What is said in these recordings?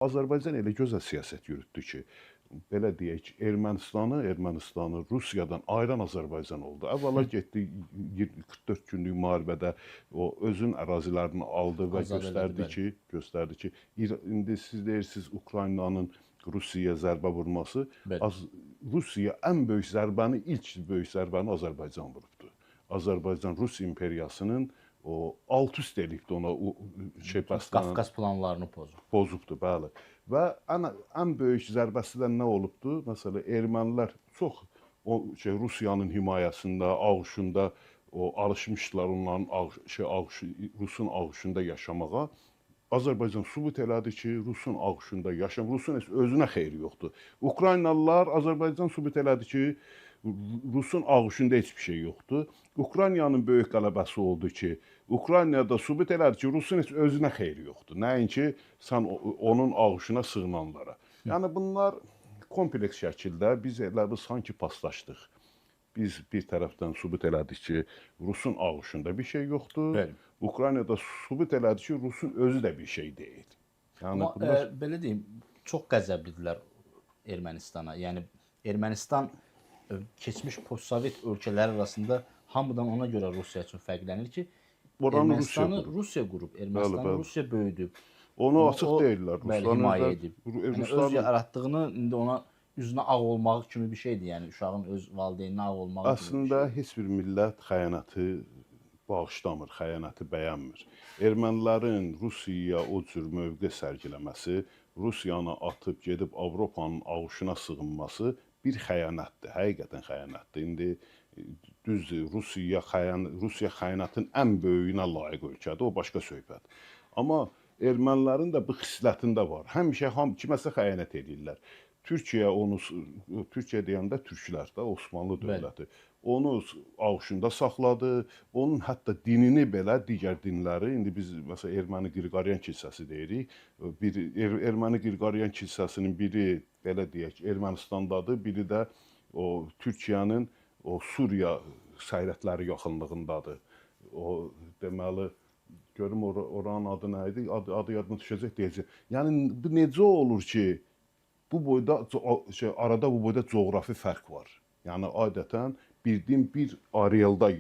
Azərbaycan elə gözəl siyasət yürütdü ki, belə deyək ki, Ermənistanı Rusiyadan ayıran Azərbaycan oldu. Əvvəla getdi 44 günlük müharibədə o özünün ərazilərini aldı və Azad elədi, göstərdi ki, indi siz deyirsiniz Ukraynanın Rusiyaya zərbə vurması, bəli. Rusiya ən böyük zərbəni, ilk böyük zərbəni Azərbaycan vurubdu. Azərbaycan Rus imperiyasının o alt-üst elibdi ona Qafqaz planlarını pozubdu, bəli. Və ən böyük zərbəsi də nə olubdu? Məsələn, ermənilər çox Rusiyanın himayəsində, ağuşunda alışmışdılar onların Rusun ağuşunda yaşamağa. Azərbaycan sübut elədi ki, Rusun ağuşunda Rusun özünə xeyri yoxdur. Ukraynalılar Azərbaycan sübut elədi ki, Rusun ağuşunda heç bir şey yoxdur. Ukraynanın böyük qələbəsi oldu ki, Ukraynada sübut elədi ki, Rusun heç özünə xeyri yoxdur. Nəinki sən onun ağuşuna sığınanlara. Yəni bunlar kompleks şəkildə biz elə bir sanki paslaşdıq. Biz bir tərəfdən sübut elədik ki, Rusun ağuşunda bir şey yoxdur. Bəli. Ukraynada sübut elədi ki, Rusun özü də bir şey deyil. Yəni Amma belə deyim, çox qəzəblidirlər Ermənistana. Yəni Ermənistan keçmiş postsovet ölkələri arasında hamıdan ona görə Rusiya üçün fərqlənir ki, Ermənistanı Rusiya qurub, Ermənistanı Rusiya böyüdüb. Onu açıq deyirlər. Himayə edib. Öz yaratdığını indi ona üzünə ağ olmağı kimi bir şeydir. Yəni uşağın öz valideyninə ağ olmağı kimi. Əslində heç bir millət xəyanəti bağışlamır, xəyanəti bəyənmir. Ermənilərin Rusiyaya o cür mövqe sərgiləməsi, Rusiyanı atıb gedib Avropanın ağuşuna sığınması bir xəyanətdir, həqiqətən xəyanətdir. İndi düzdür, Rusiya xəyanətin ən böyüyünə layiq ölkədir, o başqa söhbət. Amma ermənilərin də bu xislətində var. Həmişə kiməsə xəyanət edirlər. Türkiyə deyəndə türklər də, Osmanlı dövləti. Onu ağuşunda saxladı, onun hətta dinini belə, digər dinləri, indi biz məsələn Erməni Qriqoryan kilsəsi deyirik, Erməni Qriqoryan kilsəsinin biri, belə deyək, Ermənistandadır, biri də o Türkiyənin o Suriya səyrətləri yaxınlığındadır. O deməli, görüm oranın adı nə idi, adı yadına düşəcək deyəcək. Yəni bu necə olur ki, bu boyda arada bu boyda coğrafi fərq var. Yəni adətən bir din bir arealda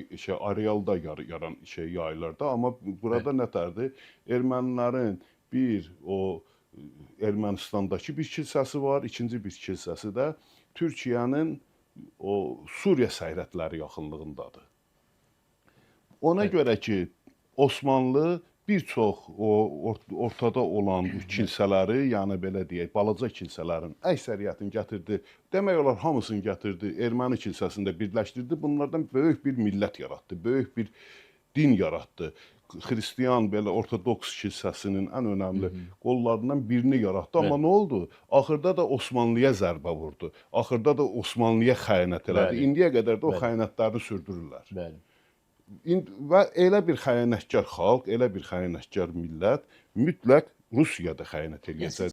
yayılır da, amma burada nətərdir? Ermənilərin bir o Ermənistandakı bir kilsəsi var, ikinci bir kilsəsi də Türkiyənin o Suriya səyrətləri yaxınlığındadır. Ona görə ki, Osmanlı bir çox ortada olan kilsələri, yəni belə deyək, balaca kilsələrin əksəriyyətini gətirdi. Demək olar, hamısını gətirdi, erməni kilsəsində birləşdirdi. Bunlardan böyük bir millət yaratdı, böyük bir din yaratdı. Xristiyan, belə ortodoks kilsəsinin ən önəmli qollarından birini yaratdı. Amma nə oldu? Axırda da Osmanlıya zərbə vurdu. Axırda da Osmanlıya xəyanət elədi. İndiyə qədər də o xəyanətləri sürdürürlər. Bəli. Və elə bir xəyanətkar xalq, elə bir xəyanətkar millət mütləq Rusiyada xəyanət eləyəcək.